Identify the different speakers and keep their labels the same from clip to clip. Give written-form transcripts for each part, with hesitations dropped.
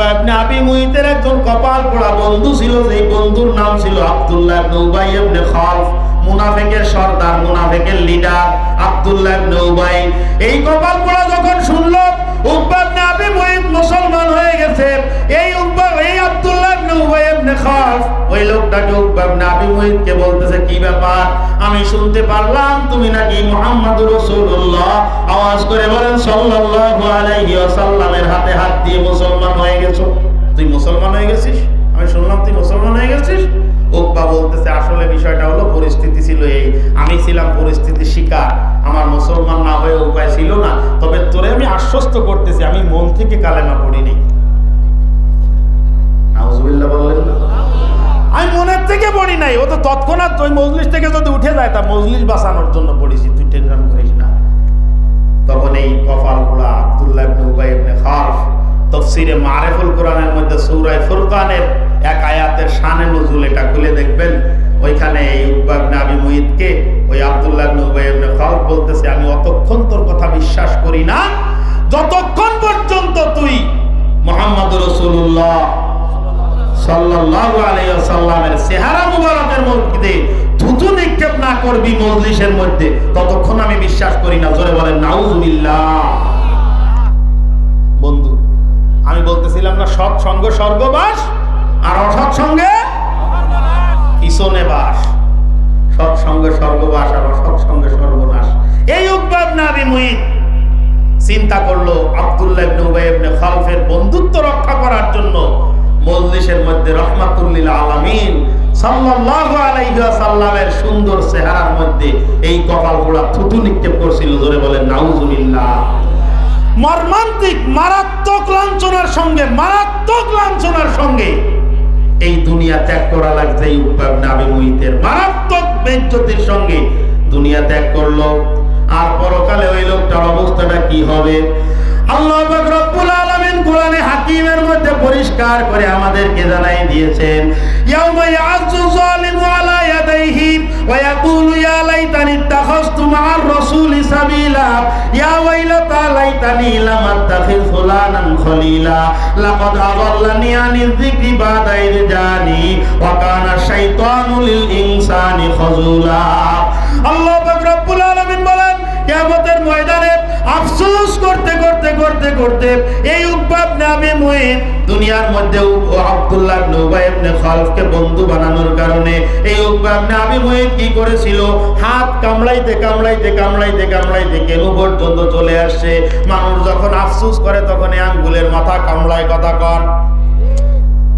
Speaker 1: উকবা ইবনে আবি মুইতের একজন কপাল পোড়া বন্ধু ছিল, যেই বন্ধুর নাম ছিল আব্দুল্লাহ ইবনে উবাই ইবনে খালফ। মুনাফিকের সর্দার, মুনাফিকের লিডার আব্দুল্লাহ ইবনে উবাই। এই কপাল পোড়া যখন শুনলো উকবা ইবনে আবি মুইত মুসলমান হয়ে গেছে, এই আব্দুল্লাহ ইবনে উবাই ইবনে খালফ ওই লোকটাকে উকবা ইবনে আবি মুইতকে বলতেছে, কি ব্যাপার? আমি শুনতে পারলাম তুমি নাকি মুহাম্মাদুর রাসূলুল্লাহ, আওয়াজ করে বলেন সাল্লাল্লাহু আলাইহি ওয়াসাল্লামের হাতে হাত দিয়ে মুসলমান হয়ে গেছো। তুই মুসলমান হয়ে গেছিস? আমি শুনলাম তুই মুসলমান হয়ে গেছিস। উকবা বলতেছে, আসলে বিষয়টা হলো পরিস্থিতি ছিল এই, আমি ছিলাম পরিস্থিতির শিকার, আমার মুসলমান না হয়ে উপায় ছিল না। তবে তোরে আমি আশ্বস্ত করতেছি, আমি মন থেকে কালেমা পড়িনি। নাউজুবিল্লাহ বললেন না? আমি মনের থেকে পড়ি নাই, ও তো তৎক্ষণাৎ ওই মজলিস থেকে যদি উঠে যায় তা মজলিস বাঁচানোর জন্য পড়েছি, তুই টেনশন করিস না। তখন এই কপাল পোড়া আব্দুল্লাহ ইবনে উবাই ইবনে খালফ তাফসীরে মারিফুল কোরআনের মধ্যে সূরা ফুরকানের এক আয়াতের শানে নুজুল, এটা খুলে দেখবেন। ওইখানে এই উকবা ইবনে আবি মুইতকে ওই আব্দুল্লাহ ইবনে উবাই ইবনে খালফ বলতেছে, আমি অতক্ষণ তোর কথা বিশ্বাস করি না যতক্ষণ পর্যন্ত তুই মুহাম্মাদুর রাসূলুল্লাহ সাল্লাল্লাহু আলাইহি ওয়াসাল্লামের চেহারা মুবারকের মধ্যে থুতু নিক্ষেপ না করবি মজলিসের মধ্যে, ততক্ষণ আমি বিশ্বাস করি না। জোরে বলেন নাউজুবিল্লাহ। বন্ধু, আমি বলতেছিলাম না সৎ সঙ্গ স্বর্গবাস আর অসৎ সঙ্গে পিছনে বাস। সৎ সঙ্গে স্বর্গবাস আর অসৎ সঙ্গে সর্বনাশ। এই উকবা ইবনে আবি মুইত চিন্তা করলো আব্দুল্লাহ ইবনে উবাই ইবনে খালফের বন্ধুত্ব রক্ষা করার জন্য মজলিসের মধ্যে রাহমাতুল লিল আলামিন সাল্লাল্লাহু আলাইহি ওয়াসাল্লামের সুন্দর চেহারার মধ্যে এই কপাল পোড়া থুতু নিক্ষেপ করছিল। জোরে বলেন নাউজুবিল্লাহ। মর্মান্তিক মারাত্মক লাঞ্ছনার সঙ্গে এই দুনিয়া ত্যাগ করা লাগছে। এই উকবা ইবনে আবি মুইতের মারাত্মক বেইজ্জতির সঙ্গে দুনিয়া ত্যাগ করলো। আর পরকালে ওই লোকটার অবস্থাটা কি হবে? আল্লাহ পাক রব্বুল আলামিন কোরআনে হাকিমের মধ্যে পরিষ্কার করে আমাদেরকে জানাই দিয়েছেন, ইয়াউমা ইয়াযু যালিমু আলা ইয়াদাইহি ওয়া ইয়াকুলু ইয়া লাইতানি ইত্তাখাযতু মা'আর রাসূলি সাবিলা ইয়া ওয়াইলাতা লাইতানি লাম আত্তাখিয ফুলানান খলিলা লাকাদ আযাল্লানি আনিয যিকরি বা'দা ইয জানি ওয়া কানা শাইতানু লিল ইনসানি খাযুলা। আল্লাহ পাক রব্বুল আলামিন বলেন, কিয়ামতের ময়দানে আফসোস করতে করতে করতে করতে এই উকবা ইবনে আবি মুইত দুনিয়ার মধ্যে আব্দুল্লাহ ইবনে উবাই ইবনে খালফকে বন্ধু বানানোর কারণে এই উকবা ইবনে আবি মুইত কি করেছিল? হাত কামড়াইতে কামড়াইতে কামড়াইতে কামড়াইতে কেনু পর্যন্ত চলে আসছে। মানুষ যখন আফসোস করে তখন এই আঙ্গুলের মাথা কামড়ায়, কথা কর।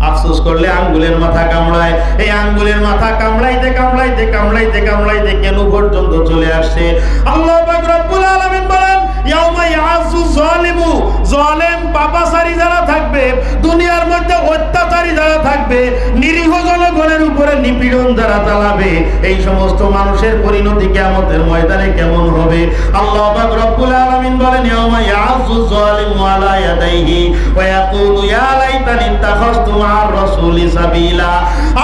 Speaker 1: আফসোস করলে আঙ্গুলের মাথা কামড়ায়। এই আঙ্গুলের মাথা কামড়াইতে কামড়াইতে কামড়াইতে কামড়াইতে কেন পর্যন্ত চলে আসছে। আল্লাহ পাক রব্বুল আলামিন বলেন, ইয়াউমা ইয়াযু যালিমু, জালেম পাপাচারী যারা থাকবে, দুনিয়ার মধ্যে অত্যাচারী যারা থাকবে, নিরীহ জনগণের উপরে নিপীড়ন যারা চালাবে, এই সমস্ত মানুষের পরিণতি কিয়ামতের ময়দানে কেমন হবে? আল্লাহ পাক রব্বুল আলামিন বলেন, ইয়াউমা ইয়াযু যালিমু আলা ইয়াদাইহি ওয়া ইয়াকুলু ইয়া লাইতানি ইত্তাখাযতু মা'আর রাসূলি সাবিলা।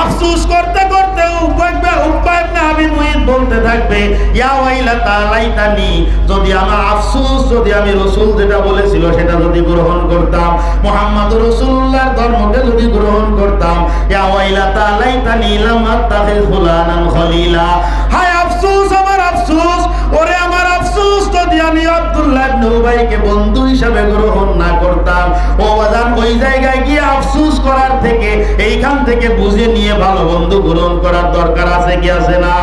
Speaker 1: আফসোস করতে করতে উকবা ইবনে আবি মুইত বলতে থাকবে, ইয়া ওয়াইলাতা লাইতানি, যদি আমার আফসোস, যদি আমি রাসূল যেটা বলেছিল সেটা যদি গ্রহণ করতাম, মুহাম্মাদুর রাসূলুল্লাহর ধর্মকে যদি গ্রহণ করতাম, ইয়া ওয়াইলাতা লাইতানি লাম আত্তাখিয ফুলানান খলিলা। হায় আফসোস, আমার আফসোস, ওরে আমার আফসোস, যদি আমি আব্দুল্লাহ ইবনে উবাইকে বন্ধু হিসেবে গ্রহণ না করতাম। ও বাজান, ওই জায়গায় গিয়ে আফসোস করার থেকে এইখান থেকে বুঝে নিয়ে ভালো বন্ধু গ্রহণ করার দরকার আছে কি আছে না?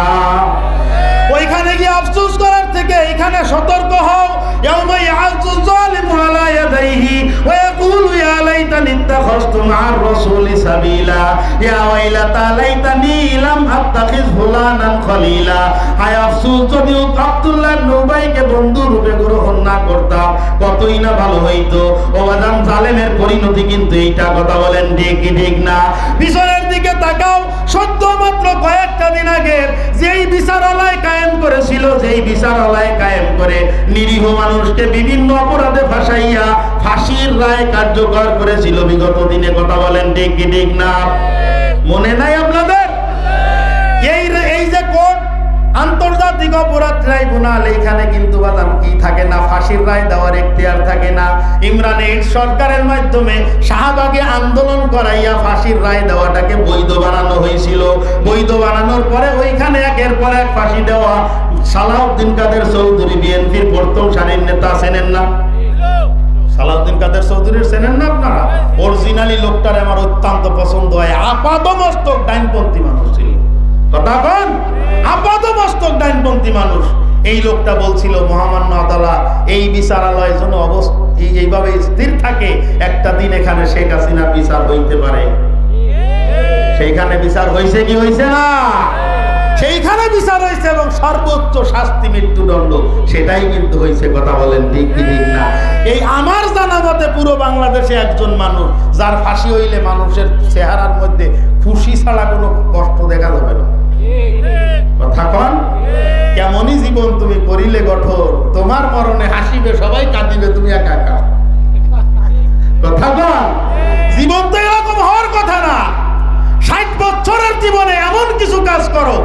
Speaker 1: ওইখানে গিয়ে আফসোস করার থেকে এইখানে সতর্ক হও। ইয়াউমা ইয়াযু যালিমু আলা ইয়াদাইহি ওয়া ইয়াকুলু ইয়া লাইতানি ইত্তাখাযতু মা'আর রাসূলি সাবিলা ইয়া ওয়াইলাতা লাইতানি লাম আত্তাখিয ফুলানান খলিলা। হায় আফসোস, যদি আব্দুল্লাহ ইবনে উবাইকে বন্ধু রূপে গ্রহণ না করতাম, কতই না ভালো হইতো। ও বাজান, জালেমের পরিণতি কিন্তু এইটা, কথা বলেন ঠিক কি ঠিক না? পিছনের দিকে তাকাও, সদ্য মাত্র কয়েকটা দিন আগে যেই বিচারালয় কায়েম করেছিল, যেই বিচারালয় কায়েম করে নিরীহ মানুষকে বিভিন্ন অপরাধে ফাঁসাইয়া ফাঁসির রায় কার্যকর করেছিল বিগত দিনে, কথা বলেন ঠিক কি ঠিক না? মনে নাই আপনাদের? এই যে কোর্ট, আন্তর্জাতিক আন্তর্জাতিক অপরাধ ট্রাইব্যুনাল, এইখানে কিন্তু বাদাম কি থাকে না, ফাঁসির রায় দেওয়ার এখতিয়ার থাকে না। ইমরান এইড সরকারের মাধ্যমে শাহবাগে আন্দোলন করাইয়া ফাঁসির রায় দেওয়াটাকে বৈধ বানানো হয়েছিল। বৈধ বানানোর পরে ওইখানে একের পর এক ফাঁসি দেওয়া। সালাউদ্দিন কাদের চৌধুরী বিএনপির প্রথম সারির নেতা, চেনেন না? সালাউদ্দিন কাদের চৌধুরীর চেনেন না আপনারা? অরিজিনালি লোকটার আমার অত্যন্ত পছন্দ হয়। আপাদমস্তক ডাইনপন্থী মানুষ ছিল, কথা বল, আপাদমস্তক ডাইনপন্থী মানুষ। এই লোকটা বলছিল মহামান্য আদালত এই বিচারালয় যেন এইভাবে স্থির থাকে, একটা দিন এখানে শেখ হাসিনার বিচার হইতে পারে। সেইখানে বিচার হয়েছে কি হয়েছে না? সেইখানে বিচার হয়েছে এবং সর্বোচ্চ শাস্তি মৃত্যুদণ্ড, সেটাই কিন্তু হয়েছে। কথা বলেন ঠিক কি ঠিক না? এই আমার জানা মতে পুরো বাংলাদেশে একজন মানুষ যার ফাঁসি হইলে মানুষের চেহারার মধ্যে খুশি ছাড়া কোনো কষ্ট দেখা যাবে না। কথা কন, কেমনই জীবন তুমি করিলে গঠন, তোমার মরণে হাসিবে সবাই, কাঁদিবে তুমি একা একা। কথা কন, জীবন তো এরকম হওয়ার কথা না। 60 বছরের জীবনে এমন কিছু কাজ করো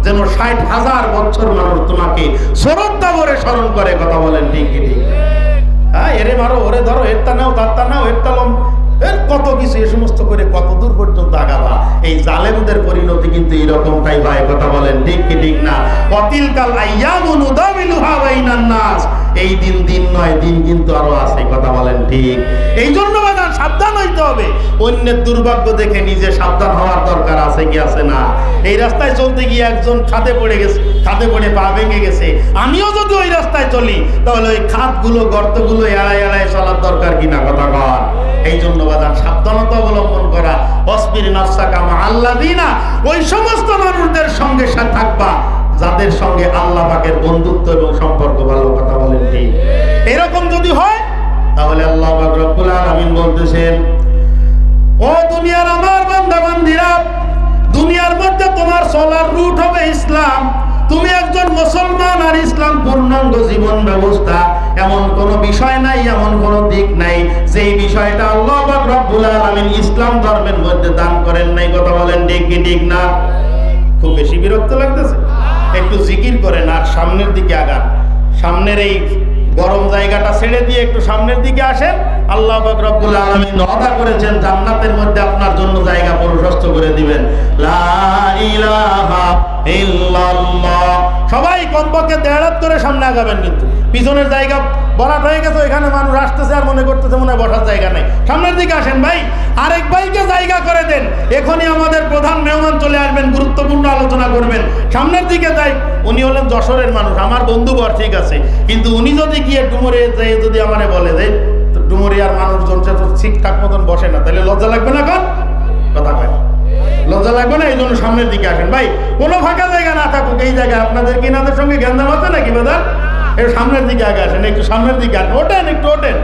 Speaker 1: যেন 60,000 বছর মানুষ তোমাকে শ্রদ্ধা ভরে স্মরণ করে। কথা বলেন ঠিক কি ঠিক? হ্যাঁ, এরে মারো, ওরে ধরো, এরটা নাও, তারটা নাও, এরটা লম, এর কত কিছু, এ সমস্ত করে কত দূর পর্যন্ত আগাবা। এই জালেমদের পরিণতি কিন্তু এরকমটাই হয়। কথা বলেন ঠিক কি ঠিক না? অতিলকাল আইয়ামু নুদাবিলুহা বাইনান নাস, এই দিন দিন নয়, দিন কিন্তু আরো আছে। কথা বলেন ঠিক? এই জন্য বাজান সাবধান হইতে হবে। অন্যের দুর্ভাগ্য দেখে নিজে সাবধান হওয়ার দরকার আছে কি আছে না? এই রাস্তায় চলতে গিয়ে একজন খাদে পড়ে গেছে, খাদে পড়ে পা ভেঙে গেছে। আমিও যদি ওই রাস্তায় চলি তাহলে ওই খাদগুলো, গর্তগুলো এড়ায় এড়ায় চলার দরকার কিনা? কথা কর। এই জন্য বাজান সাবধানতা অবলম্বন করা। অসবির নাফসাকা মা আল্লাযিনা, ওই সমস্ত মানুষদের সঙ্গে থাকবা যাদের সঙ্গে আল্লাহ পাকের বন্ধুত্ব এবং সম্পর্ক ভালো। কথা বলেন ঠিক? এরকম যদি হয় তাহলে আল্লাহ পাক রব্বুল আলামিন বলতেছেন, ও দুনিয়ার আমার বান্দা বান্দীরা, দুনিয়ার মধ্যে তোমার চলার রুট হবে ইসলাম। তুমি একজন মুসলমান, আর ইসলাম পূর্ণাঙ্গ জীবন ব্যবস্থা। এমন কোন বিষয় নাই, এমন কোন দিক নাই যেই বিষয়টা আল্লাহ পাক রব্বুল আলামিন ইসলাম ধর্মের মধ্যে দান করেন নাই। কথা বলেন ঠিক কি ঠিক না? খুব বেশি বিরক্ত লাগতেছে? একটু জিকির করেন আর সামনের দিকে আগান। সামনের এই গরম জায়গাটা ছেড়ে দিয়ে একটু সামনের দিকে আসেন। আল্লাহ পাক রব্বুল আলামিন ওয়াদা করেছেন জান্নাতের মধ্যে আপনার জন্য জায়গা প্রশস্ত করে দিবেন। লা ইলাহা ইল্লাল্লাহ। সবাই কমপক্ষে 1.5 হাত করে সামনে আগাবেন, কিন্তু পিছনের জায়গা ভরাট হয়ে গেছে, এখানে মানুষ আসতেছে আর মনে করতেছে মনে হয় বসার জায়গা নেই। সামনের দিকে আসেন ভাই, আরেক ভাইকে জায়গা করে দেন। এখনই আমাদের প্রধান মেহমান চলে আসবেন, গুরুত্বপূর্ণ আলোচনা করবেন। সামনের দিকে যাই। উনি হলেন যশোরের মানুষ, আমার বন্ধু বর, ঠিক আছে, কিন্তু উনি যদি গিয়ে ডুমুরিয়া যাই যদি আমারে বলে যে ডুমুরিয়ার মানুষজন তো ঠিকঠাক মতন বসে না, তাহলে লজ্জা লাগবে না? এখন কথা কয় লজ্জা লাগবে না? এই জন্য সামনের দিকে আসেন ভাই। কোনো ফাঁকা জায়গা না থাকুক এই জায়গায়। আপনাদের কি নাদের সঙ্গে জ্ঞানদাম আছে নাকি বাজার? একটু সামনের দিকে আগে আসেন, একটু সামনের দিকে আসেন। ওঠেন, একটু ওঠেন।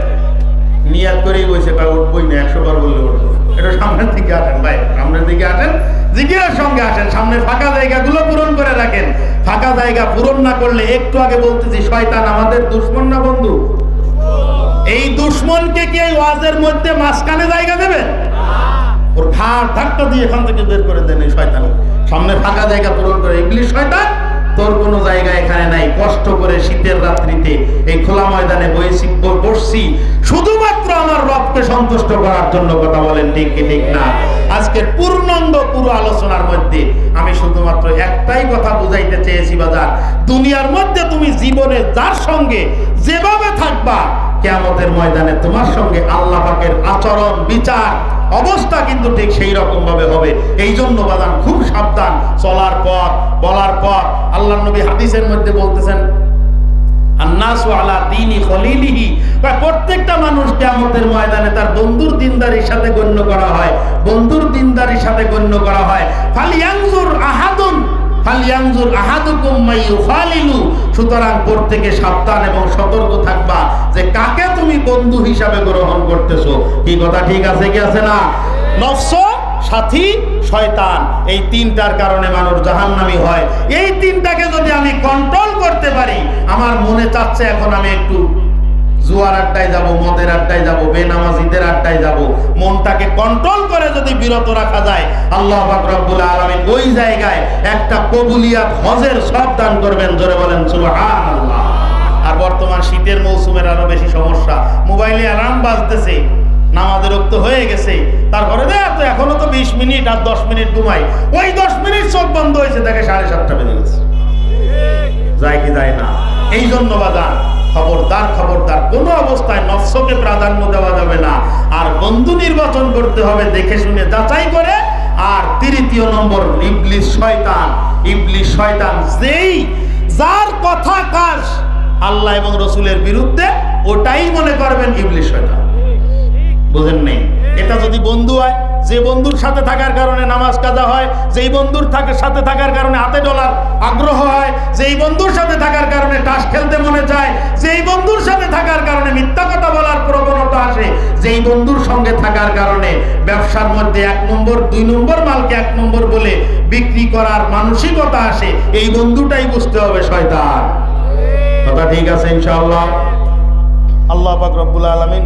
Speaker 1: নিয়াত করেই বসে পায়, উঠবই না, 100 বার বললে উঠবো। একটু সামনের দিকে আসেন ভাই, সামনের দিকে আসেন, জিকিরের সঙ্গে আসেন। সামনের ফাঁকা জায়গাগুলো পূরণ করে রাখেন। ফাঁকা জায়গা পূরণ না করলে, একটু আগে বলতেছি, শয়তান আমাদের দুশমন না বন্ধু? এই দুশমনকে কি এই ওয়াজের মধ্যে মাঝখানে জায়গা দেবেন? ওর ঘাড় ধাক্কা দিয়ে এখান থেকে বের করে দেন এই শয়তান। সামনে ফাঁকা জায়গা পূরণ করে। ইবলিশ শয়তান, তোর কোনো জায়গা এখানে নাই। কষ্ট করে শীতের রাত্রিতে এই খোলা ময়দানে বসছি শুধুমাত্র আমার রবকে সন্তুষ্ট করার জন্য। কথা বলেন ঠিক কি ঠিক না? আজকের পূর্ণাঙ্গ পুরো আলোচনার মধ্যে আমি শুধুমাত্র একটাই কথা বুঝাইতে চেয়েছি বাজার, দুনিয়ার মধ্যে তুমি জীবনে যার সঙ্গে যেভাবে থাকবা, কিয়ামতের ময়দানে তোমার সঙ্গে আল্লাহ পাকের আচরণ, বিচার, অবস্থা কিন্তু ঠিক সেই রকম ভাবে হবে। এই জন্য বাজান খুব সাবধান। চলার পর, বলার পর আল্লাহর নবী হাদিসের মধ্যে বলতেছেন, আন্নাসু আলা দীনি খলিলিহি, প্রত্যেকটা মানুষ কিয়ামতের ময়দানে তার বন্ধুর দিনদারির সাথে গণ্য করা হয়। বন্ধুর দিনদারির সাথে গণ্য করা হয়। ফালিয়ানজুর আহাদুন ফালিয়ানজুর আহাদুকুম মাইয়ুখালিলু, সুতরাং প্রত্যেকে সাবধান এবং সতর্ক থাকবা যে কাকে তুমি বন্ধু হিসাবে গ্রহণ করতেছো। কি কথা ঠিক আছে কি আছে না? নফস, সাথী, শয়তান, এই তিনটার কারণে মানুষ জাহান্নামী হয়। এই তিনটাকে যদি আমি কন্ট্রোল করতে পারি, আমার মনে চাচ্ছে এখন আমি একটু জুয়ার আড্ডায় যাব, মদের আড্ডায় যাব, বেনামাজিদের আড্ডায় যাব, মনটাকে কন্ট্রোল করে যদি বিরত রাখা যায়, আল্লাহ পাক রব্বুল আলামিন ওই জায়গায় একটা কবুলিয়াত হজের সব দান করবেন। জোরে বলেন সুবহানাল্লাহ। আর বর্তমান শীতের মৌসুমের আরো বেশি সমস্যা, মোবাইলে অ্যালার্ম বাজতেছে, নামাজের রক্ত হয়ে গেছে, তারপরে দেখ তো এখনো তো 20 মিনিট আর 10 মিনিট ঘুমাই, ওই 10 মিনিট চোখ বন্ধ হয়েছে, দেখে 7:30 বেজে গেছে। যায় কি যায় না? এই জন্য বাজার খবরদার, খবরদার, কোনো অবস্থায় নফসকে প্রাধান্য দেওয়া যাবে না। আর বন্ধু নির্বাচন করতে হবে দেখে শুনে, যাচাই করে। আর তৃতীয় নম্বর ইবলিস শয়তান। ইবলিস শয়তান যার কথা কাজ আল্লাহ এবং রসুলের বিরুদ্ধে, ওটাই মনে করবেন ইবলিস শয়তান। বুঝেন নেই? এটা যদি বন্ধু হয়, যে বন্ধুর সাথে থাকার কারণে নামাজ কাজা হয়, যেই বন্ধুর সাথে থাকার কারণে হাতে ডলার আগ্রহ হয়, যেই বন্ধুর সাথে থাকার কারণে তাস খেলতে মনে চায়, যেই বন্ধুর সাথে থাকার কারণে মিথ্যা কথা বলার প্রবণতা আসে, যেই বন্ধুর সঙ্গে থাকার কারণে ব্যবসার মধ্যে 1 নম্বর 2 নম্বর মালকে 1 নম্বর বলে বিক্রি করার মানসিকতা আসে, এই বন্ধুটাই বুঝতে হবে শয়তান। কথা ঠিক আছে ইনশাআল্লাহ? আল্লাহ পাক রব্বুল আলামিন